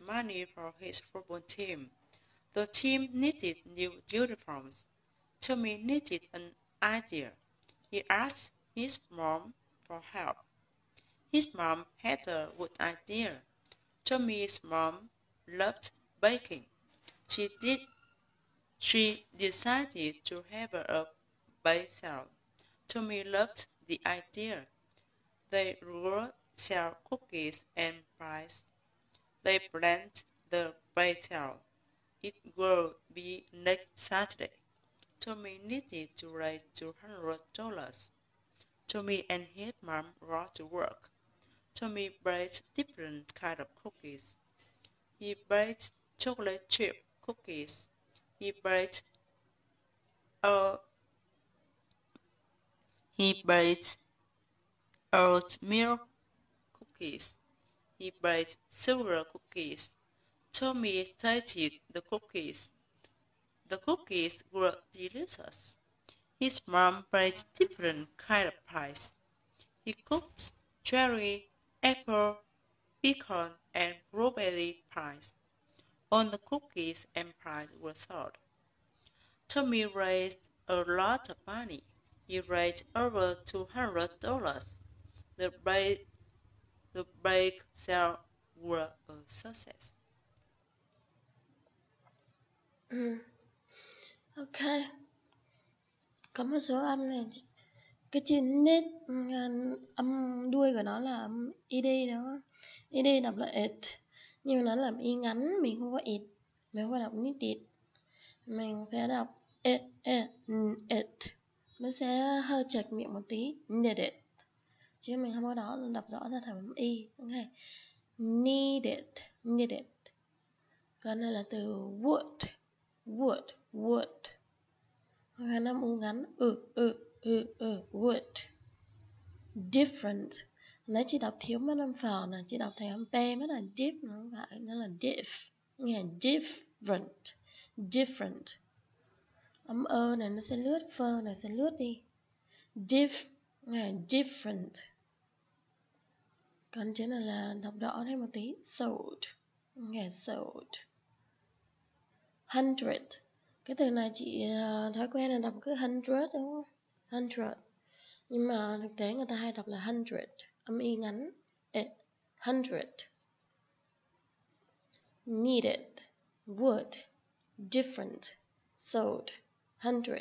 money for his football team. The team needed new uniforms. Tommy needed an idea. He asked his mom for help. His mom had a good idea. Tommy's mom loved baking. She decided to have a bake sale. Tommy loved the idea. They would sell cookies and pies. They planned the bake sale. It would be next Saturday. Tommy needed to raise $200. Tommy and his mom got to work. Tommy baked different kinds of cookies. He baked chocolate chip cookies. He baked uh, oatmeal cookies. He baked sugar cookies. Tommy tasted the cookies. The cookies were delicious. His mom baked different kinds of pies. He cooked cherry, apple, pecan, and blueberry pies. All the cookies and pies were sold. Tommy raised a lot of money. He raised over $200. The bake sale were a success. Ok. Có một số âm này, cái chữ need âm đuôi của nó là âm ed đúng không? Ed đọc là it, nhưng mà nó làm y ngắn, mình không có it, mình không có đọc needed, mình sẽ đọc it, nó sẽ hơi chệch miệng một tí, needed, chứ mình không có đọc rõ ra thành âm y. Ok, needed. Còn đây là từ would. Hoặc là âm ngắn would. Different, nãy chị đọc thiếu mất âm phào nè, chị đọc thành âm p mất là diff, nó không phải, nó là diff, nghe different. Âm ơ này nó sẽ lướt, phơ này sẽ lướt đi. Nghe different. Còn chữ này là đọc rõ thêm một tí, sold, nghe sold. 100, cái từ này chị thói quen là đọc cứ 100 đúng không? 100, nhưng mà thực tế người ta hay đọc là 100, âm y ngắn, 100. Needed, would, different, sold, 100.